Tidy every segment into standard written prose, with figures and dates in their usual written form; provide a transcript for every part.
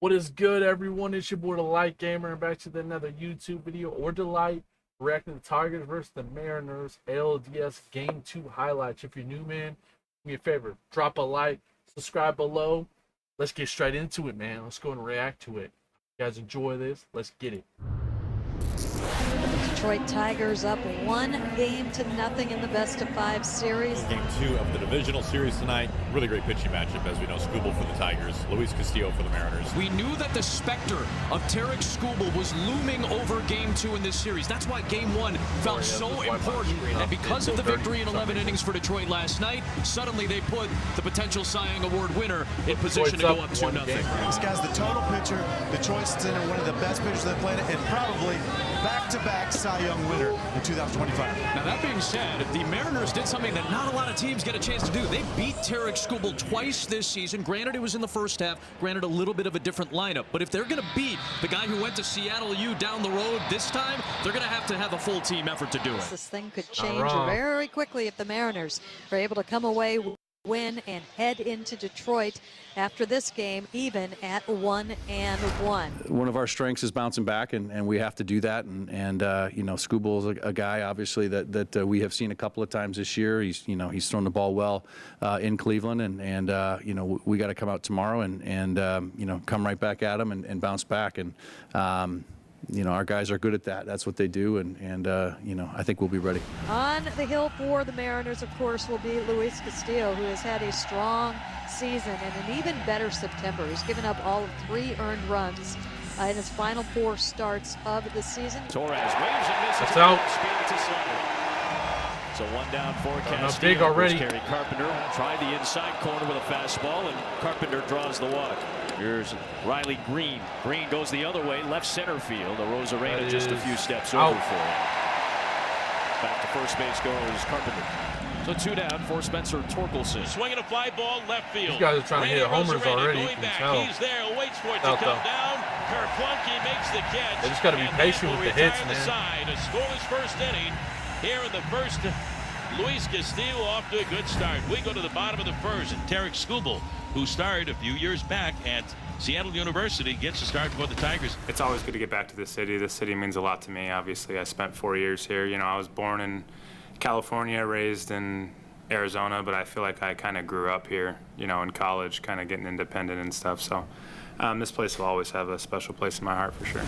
What is good, everyone? It's your boy, the Light Gamer, and back to another YouTube video or Delight reacting to Tigers versus the Mariners ALDS Game 2 highlights. If you're new, man, do me a favor, drop a like, subscribe below. Let's get straight into it, man. Let's go and react to it. You guys enjoy this? Let's get it. Detroit Tigers up 1-0 in the best-of-5 series. Game 2 of the divisional series tonight. Really great pitching matchup, as we know. Skubal for the Tigers, Luis Castillo for the Mariners. We knew that the specter of Tarek Skubal was looming over Game 2 in this series. That's why Game 1 felt so important. And because of the victory in 11 innings for Detroit last night, suddenly they put the potential Cy Young Award winner in position to go up 2-0. This guy's the total pitcher. Detroit's center, one of the best pitchers on the planet, and probably back-to-back Cy Young winner in 2025. Now, that being said, the Mariners did something that not a lot of teams get a chance to do. They beat Tarek Skubal twice this season. Granted, it was in the first half. Granted, a little bit of a different lineup. But if they're going to beat the guy who went to Seattle U down the road this time, they're going to have a full team effort to do it. This thing could change very quickly if the Mariners are able to come away, win, and head into Detroit after this game even at 1-1. One of our strengths is bouncing back, and we have to do that. And you know, Skubal is a guy obviously that we have seen a couple of times this year. He's thrown the ball well in Cleveland, and you know, we got to come out tomorrow and you know, come right back at him and bounce back. And you know, our guys are good at that. That's what they do, and you know, I think we'll be ready. On the hill for the Mariners, of course, will be Luis Castillo, who has had a strong season and an even better September. He's given up all of 3 earned runs in his final 4 starts of the season. Torres waves and misses. That's out. So 1 down for Castillo. Big already. Kerry Carpenter tried the inside corner with a fastball, and Carpenter draws the walk. Here's Riley Green. Green goes the other way, left center field. Arozarena just a few steps over for him. Back to first base goes Carpenter. So 2 down for Spencer Torkelson. Swinging a fly ball left field. These guys are trying to hit homers already. You Going can back. tell. He's there, waits for it to come down. Kerplunky makes the catch. They just got to be patient with the hits, man. Side. A scoreless first inning here in the first. Luis Castillo off to a good start. We go to the bottom of the first, and Tarek Skubal, who started a few years back at Seattle University, gets a start for the Tigers. It's always good to get back to the city. This city means a lot to me. Obviously, I spent 4 years here. You know, I was born in California, raised in Arizona, but I feel like I kind of grew up here, you know, in college, kind of getting independent and stuff. So this place will always have a special place in my heart for sure.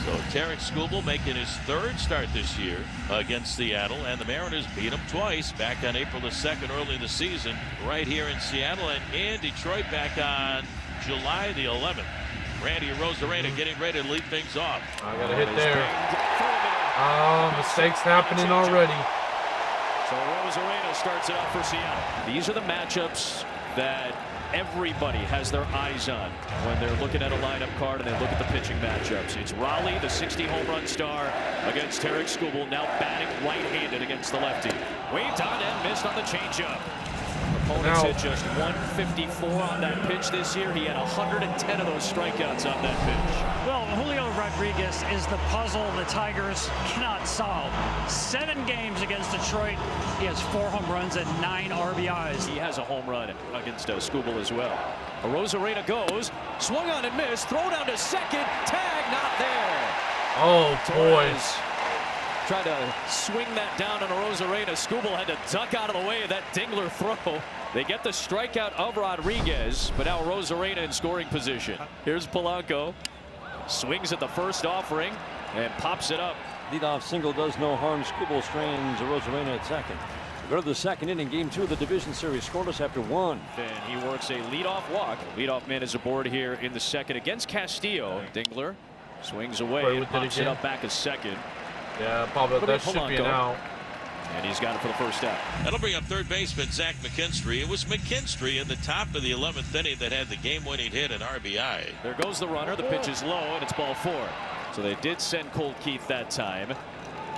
So Tarek Skubal making his 3rd start this year against Seattle, and the Mariners beat him twice back on April the 2nd early in the season right here in Seattle, and in Detroit back on July the 11th. Randy Arozarena getting ready to lead things off. I got a hit there. Oh, mistakes happening already. So Arozarena starts it out for Seattle. These are the matchups that everybody has their eyes on when they're looking at a lineup card and they look at the pitching matchups. It's Raleigh, the 60 home run star, against Tarek Skubal, now batting right-handed against the lefty. Waved on and missed on the changeup. Opponents hit just 154 on that pitch this year. He had 110 of those strikeouts on that pitch. Well, Julio Rodriguez is the puzzle the Tigers cannot solve. 7 games against Detroit. He has 4 home runs and 9 RBIs. He has a home run against Skubal as well. Arozarena goes, swung on and missed, throw down to second, tag not there. Oh, Torres tried to swing that down on Arozarena. Skubal had to duck out of the way of that dingler throw. They get the strikeout of Rodriguez, but now Arozarena in scoring position. Here's Polanco. Swings at the first offering and pops it up. Leadoff single does no harm. Skubal strains Arozarena at second. We go to the 2nd inning, Game 2 of the division series, scoreless after 1. Then he works a leadoff walk. Leadoff man is aboard here in the 2nd against Castillo. Dingler swings away and pops it up back a second. Yeah, probably that should be an out. And he's got it for the first out. That'll bring up third baseman Zach McKinstry. It was McKinstry in the top of the 11th inning that had the game-winning hit at RBI. There goes the runner. The pitch is low, and it's ball 4. So they did send Colt Keith that time.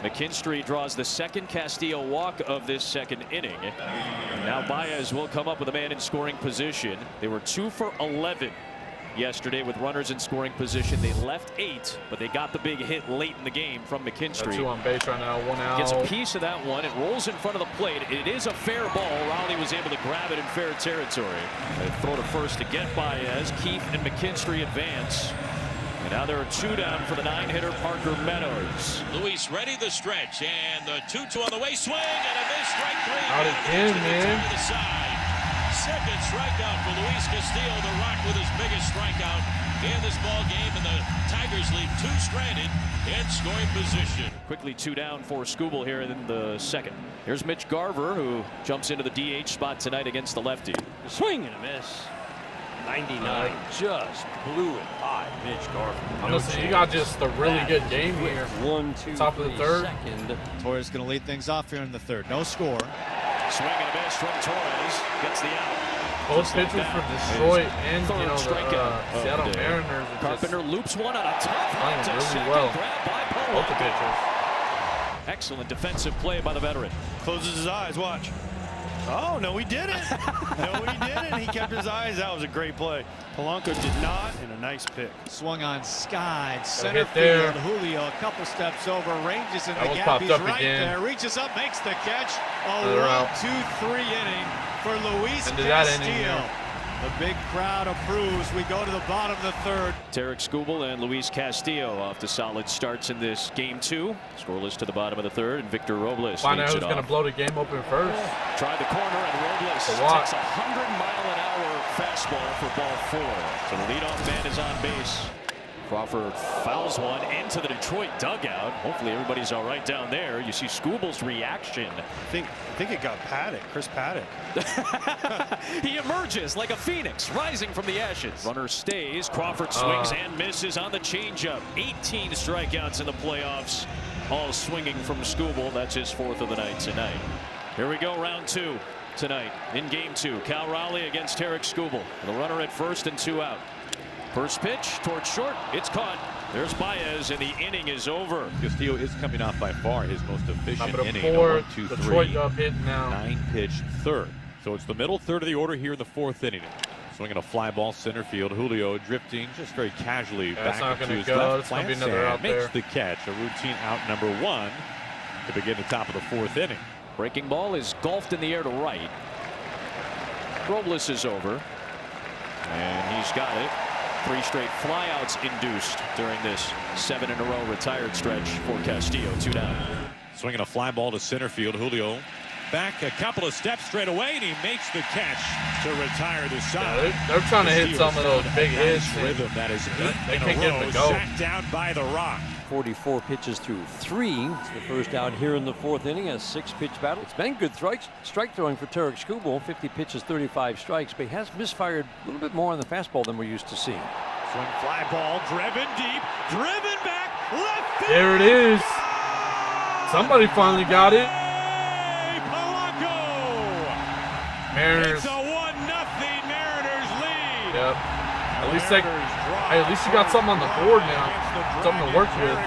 McKinstry draws the 2nd Castillo walk of this 2nd inning. Now Baez will come up with a man in scoring position. They were 2 for 11 yesterday with runners in scoring position. They left 8, but they got the big hit late in the game from McKinstry. 2 on base right now, 1 out. Gets a piece of that one. It rolls in front of the plate. It is a fair ball. Raleigh was able to grab it in fair territory. They throw to first to get Baez. Keith and McKinstry advance. And now there are 2 down for the 9-hitter Parker Meadows. Luis ready the stretch, and the 2-2 on the way, swing and a miss, strike 3. Out again, man. To the side. Second strikeout for Luis Castillo, the Rock with his biggest strikeout in this ball game, and the Tigers leave 2 stranded in scoring position. Quickly 2 down for Skubal here in the second. Here's Mitch Garver, who jumps into the DH spot tonight against the lefty. Swing and a miss. 99 just blew it by Mitch Garver. Honestly, you got just a really good game here. 1, 2, Top of the 3rd. Second. Torres going to lead things off here in the 3rd. No score. Swing and a miss from Torres. Gets the out. Both pitchers for Detroit and Third the strikeout Seattle of the day. Mariners. Carpenter loops one on a tough playing hit to really second. well. Grab by Both the Polanco. pitchers. Excellent defensive play by the veteran. Closes his eyes. Watch. Oh, no, he didn't. No, he didn't. He kept his eyes. That was a great play. Polanco did not, and a nice pick. Swung on skied. Center there. field. Julio a couple steps over. Ranges in That the was gap. popped He's up right again. there. Reaches up. Makes the catch. A Another out. 1-2-3 inning for Luis Into that inning Castillo. here. The big crowd approves. We go to the bottom of the 3rd. Tarek Skubal and Luis Castillo off to solid starts in this game 2. Scoreless to the bottom of the 3rd, and Victor Robles Find out leads who's it going to off. blow the game open first. Tried the corner, and Robles The walk. takes a 100-mile-an-hour fastball for ball 4. So the leadoff man is on base. Crawford fouls one into the Detroit dugout. Hopefully everybody's all right down there. You see Skubal's reaction. I think it got Paddock, Chris Paddock. He emerges like a phoenix rising from the ashes. Runner stays. Crawford swings and misses on the changeup. 18 strikeouts in the playoffs. All swinging from Skubal. That's his 4th of the night tonight. Here we go, round 2 tonight in game 2. Cal Raleigh against Tarek Skubal. The runner at first and 2 out. First pitch towards short. It's caught. There's Baez, and the inning is over. Castillo is coming off by far his most efficient Top of the inning. 4th. 1-2-3. Detroit up hitting now. 9-pitch 3rd. So it's the middle 3rd of the order here in the 4th inning. Swinging a fly ball center field. Julio drifting just very casually That's back not into gonna his go. left It's gonna be plants another and out makes there. the catch. A routine out number 1 to begin the top of the 4th inning. Breaking ball is golfed in the air to right. Robles is over, and he's got it. 3 straight flyouts induced during this 7-in-a-row retired stretch for Castillo. 2 down. Swinging a fly ball to center field. Julio back a couple of steps straight away, and he makes the catch to retire the side. Yeah, they're trying to hit some of those big hits. Rhythm that is 8 They in can't a get row, him to go. sacked down by the Rock. 44 pitches through 3. It's the first out here in the 4th inning. A 6-pitch battle. It's been good strike throwing for Tarek Skubal. 50 pitches, 35 strikes, but he has misfired a little bit more on the fastball than we're used to seeing. Swing fly ball, driven deep, driven back, left field. There it is. Somebody finally got it. Polanco. Mariners. It's a 1-0 Mariners lead. Yep. At least you got something on the board now. Something to work with.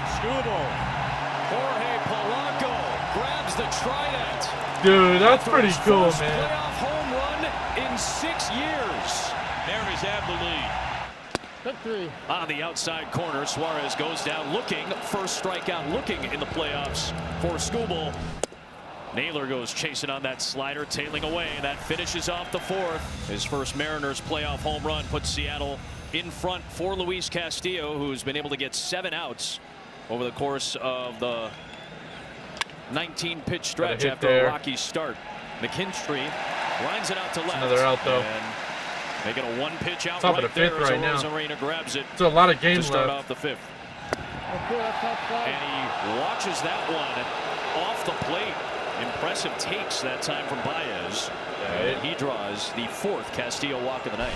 Jorge Polanco grabs the trident. Dude, that's pretty cool, First man. playoff home run in 6 years. Mariners have the lead. On the outside corner, Suarez goes down looking. First strikeout looking in the playoffs for Skubal. Naylor goes chasing on that slider, tailing away. That finishes off the 4th. His first Mariners playoff home run puts Seattle in front for Luis Castillo, who's been able to get 7 outs over the course of the 19-pitch stretch after a rocky start. McKinstry lines it out to left. Another out, though. And making a 1-pitch out Top right of the 5th there right now. as Arena grabs it. There's a lot of to games start left. off the 5th. And he watches that one off the plate. Impressive takes that time from Baez. And he draws the 4th Castillo walk of the night.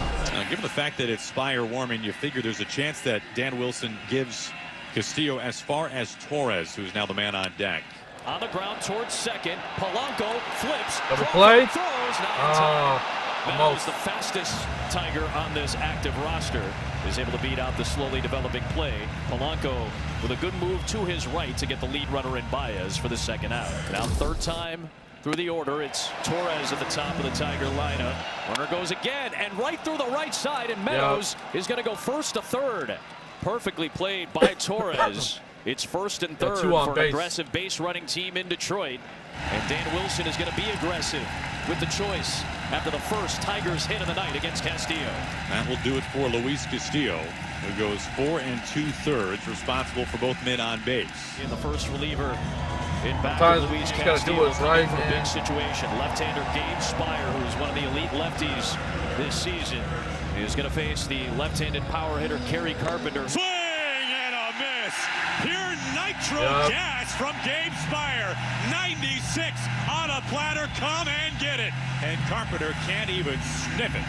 Given the fact that it's Spire warming, you figure there's a chance that Dan Wilson gives Castillo as far as Torres, who's now the man on deck. On the ground towards second. Polanco flips. Double play. Throws. Not in time. Meadows, almost. the fastest Tiger on this active roster, is able to beat out the slowly developing play. Polanco with a good move to his right to get the lead runner in Baez for the 2nd out. Now 3rd time Through the order, it's Torres at the top of the Tiger lineup. Runner goes again, and right through the right side, and Meadows is going to go first to third. Perfectly played by Torres. It's first and third for an aggressive base running team in Detroit. And Dan Wilson is going to be aggressive with the choice after the first Tigers hit of the night against Castillo. That will do it for Luis Castillo, who goes 4 2/3, responsible for both men on base. In the first reliever in back Sometimes of Luis you gotta do Castillo what's right, for a man. big situation. Left-hander Gabe Spire, who's one of the elite lefties this season, is going to face the left-handed power hitter Kerry Carpenter. Swing and a miss. Pure nitro gas from Gabe Spire. 96 on a platter. Come and get it. And Carpenter can't even sniff it.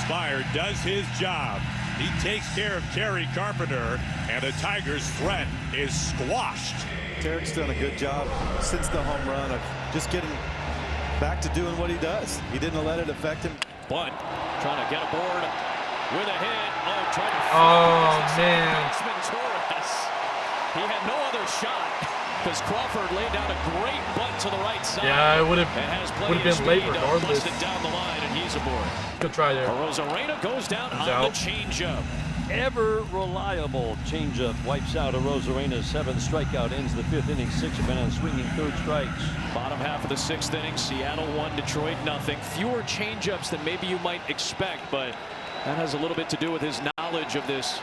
Spire does his job. He takes care of Kerry Carpenter, and the Tigers' threat is squashed. Tarek's done a good job since the home run of just getting back to doing what he does. He didn't let it affect him. Bunt, trying to get aboard with a hit. Oh, trying to man. Torres. He had no other shot because Crawford laid down a great bunt to the right side. Yeah, it would have been late regardless. It down the line, and he's aboard. Good try there. Arozarena goes down on the changeup. Ever reliable changeup wipes out Arozarena's 7th strikeout, ends the 5th inning, 6 men on swinging 3rd strikes. Bottom half of the 6th inning, Seattle 1, Detroit nothing. Fewer changeups than maybe you might expect, but that has a little bit to do with his knowledge of this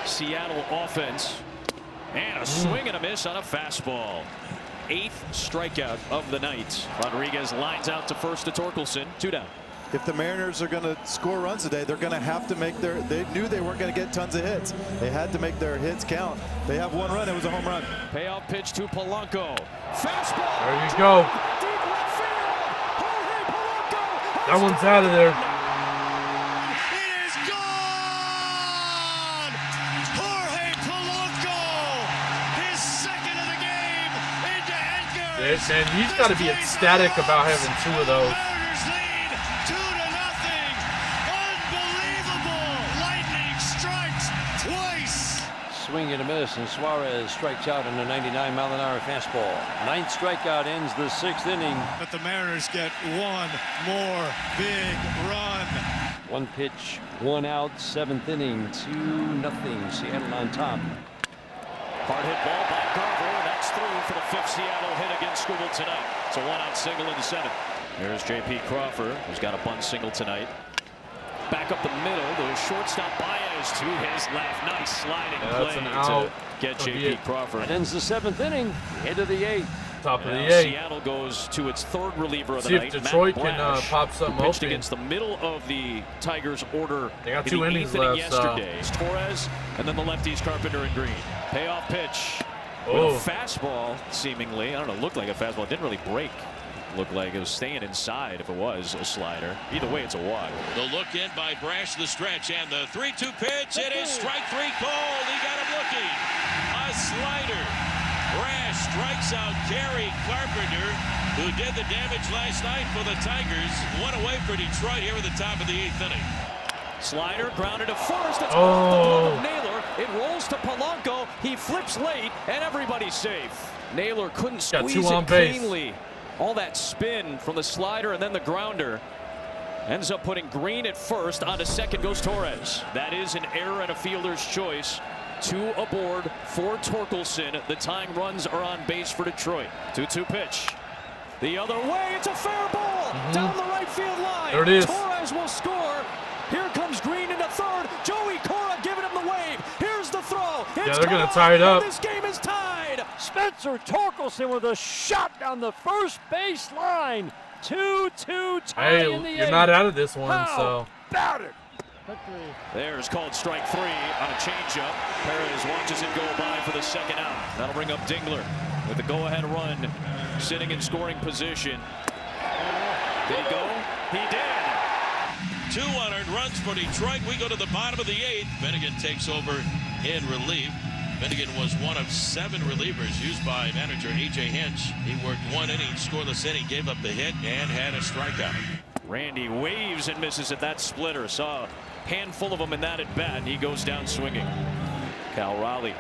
Seattle offense. And a swing and a miss on a fastball. 8th strikeout of the night. Rodriguez lines out to first to Torkelson. 2 down. If the Mariners are going to score runs today, they're going to have to make their. They knew they weren't going to get tons of hits. They had to make their hits count. They have 1 run. It was a home run. Payoff pitch to Polanco. Fastball. There you go. Deep left field. Jorge Polanco. That one's out of there. It is gone. Jorge Polanco, his 2nd of the game into Edgar. Yeah, man, he's got to be ecstatic about having 2 of those. Mariners lead 2-0. Unbelievable. Lightning strikes twice. Swing and a miss, and Suarez strikes out on a 99-mile-an-hour fastball. 9th strikeout ends the 6th inning. But the Mariners get 1 more big run. 1 pitch, 1 out, 7th inning, 2-0. Seattle on top. Hard hit ball by Garver. That's through for the 5th Seattle hit against Skubal tonight. It's a 1-out single in the 7th. Here's J.P. Crawford, who's got a bunt single tonight. Back up the middle, the shortstop Baez to his left. Nice sliding play to get J.P. Crawford. That ends the 7th inning, hit of the 8th. Top of the 8th. Seattle goes to its 3rd reliever of the See night. if Detroit Matt can Brash, pop something who pitched open. against the middle of the Tigers' order. They got in 2 the innings 8th inning left. yesterday. It's Torres and then the lefties Carpenter and Green. Payoff pitch. Oh. With a fastball, seemingly. I don't know, looked like a fastball. It didn't really break. Looked like it was staying inside if it was a slider. Either way, it's a walk. The look in by Brash, the stretch, and the 3-2 pitch. It is strike 3 called. He got him looking. A slider. Brash strikes out Kerry Carpenter, who did the damage last night for the Tigers. 1 away for Detroit here at the top of the 8th inning. Slider grounded to first. It's off the glove of Naylor. It rolls to Polanco. He flips late, and everybody's safe. Naylor couldn't squeeze it cleanly. All that spin from the slider and then the grounder ends up putting Green at first. On to second goes Torres. That is an error and a fielder's choice. 2 aboard for Torkelson. The tying runs are on base for Detroit. 2-2 pitch. The other way. It's a fair ball down the right field line. There it is. Torres will score. Here comes Green into 3rd. Joey Cora giving him the wave. Here's the throw. Yeah, they're going to tie it up. This game is tied. Spencer Torkelson with a shot down the first base line. 2-2 tie in the 8th. You're not out of this one, How so. about it? There's called strike 3 on a changeup. Perez watches it go by for the 2nd out. That'll bring up Dingler with the go-ahead run, sitting in scoring position. Did he go? He did. 2 unearned runs for Detroit. We go to the bottom of the 8th. Bennigan takes over in relief. Bennigan was one of 7 relievers used by manager A.J. Hinch. He worked 1 inning, scoreless inning, gave up the hit, and had a strikeout. Randy waves and misses at that splitter. Saw a handful of them in that at bat, and he goes down swinging. Cal Raleigh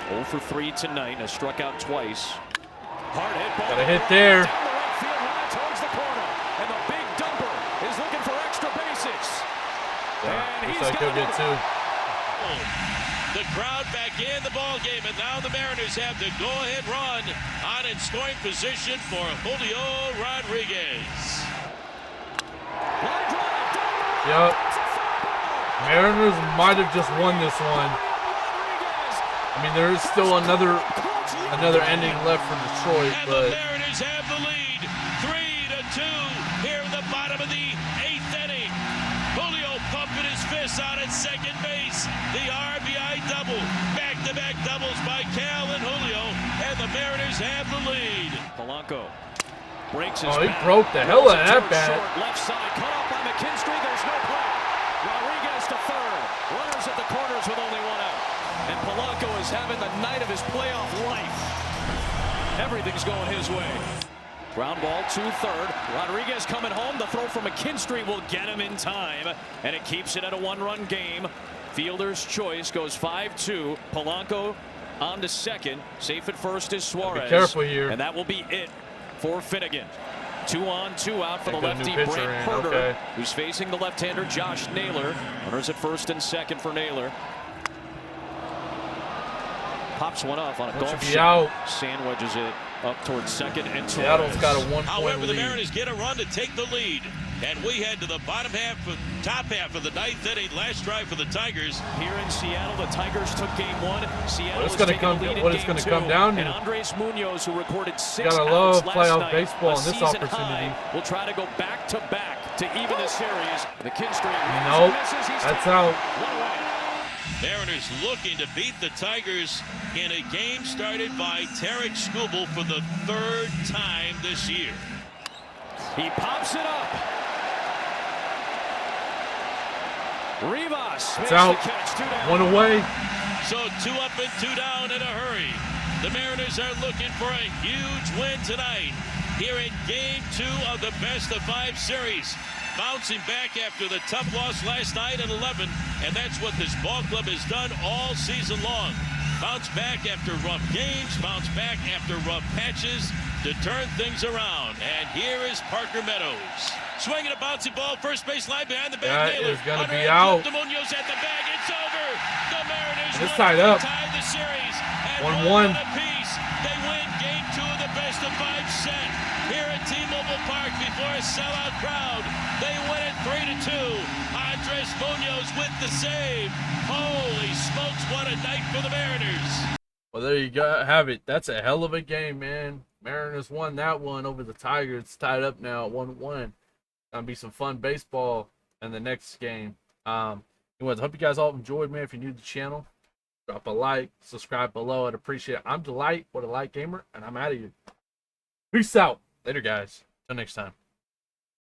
0 for 3 tonight, has struck out twice. Hard hit ball. Got a hit there. Down the right field Looks like he'll get 2. The crowd back in the ball game, and now the Mariners have the go-ahead run on in scoring position for Julio Rodriguez. Yep. Mariners might have just won this one. I mean, there is still another ending left for Detroit, and but the Mariners have the lead, 3-2 here in the bottom of the 8th inning. Julio pumping his fists out at second base. The RBI double, back-to-back doubles by Cal and Julio, and the Mariners have the lead. Polanco breaks his he bat. broke the hell out of that bat. Short, left side, cut off by McKinstry. There's no play. Rodriguez to third. Runners at the corners with only 1 out. And Polanco is having the night of his playoff life. Everything's going his way. Ground ball to third. Rodriguez coming home. The throw from McKinstry will get him in time. And it keeps it at a 1-run game. Fielder's choice goes 5-2. Polanco on to second. Safe at first is Suarez. Be careful here. And that will be it for Finnegan. 2 on, 2 out for the lefty Brent in. Herter, Okay. who's facing the left-hander Josh Naylor. Runners at first and second for Naylor. Pops one off on a golf shot. Sandwiches it up towards second and Seattle's got a 1-point However, the lead. Mariners get a run to take the lead. And we head to the top half of the 9th inning. Last drive for the Tigers. Here in Seattle, the Tigers took game 1. Seattle What it's going to come down to. And Andres Munoz, who recorded 6 gotta outs love last playoff night, baseball a in this season opportunity. high, will try to go back-to-back to even the series. McKinstry Nope, misses. He's that's taken out. 1 away. Mariners looking to beat the Tigers in a game started by Tarek Skubal for the 3rd time this year. He pops it up. Rivas. It's out. 1 away. So 2 up and 2 down in a hurry. The Mariners are looking for a huge win tonight here in Game 2 of the best-of-5 series. Bouncing back after the tough loss last night at 11, and that's what this ball club has done all season long. Bounce back after rough games, bounce back after rough patches to turn things around. And here is Parker Meadows. Swinging a bouncy ball, first base line behind the bag. That Naylor is going to be out. out. Munoz at the bag. It's over. The Mariners It's tied up. tie the series at 1-1. 1-1 apiece. They win Game 2 of the best-of-5 set here at T-Mobile Park before a sellout crowd. They win it 3-2. Andres Munoz with the save. Holy smokes, what a night for the Mariners. Well, there you go. Have it. That's a hell of a game, man. Mariners won that one over the Tigers. It's tied up now at 1-1. Gonna be some fun baseball in the next game. Anyways, I hope you guys all enjoyed, man. If you're new to the channel, drop a like, subscribe below. I'd appreciate it. I'm Delight, or Delight Gamer, and I'm out of here. Peace out. Later, guys. Till next time.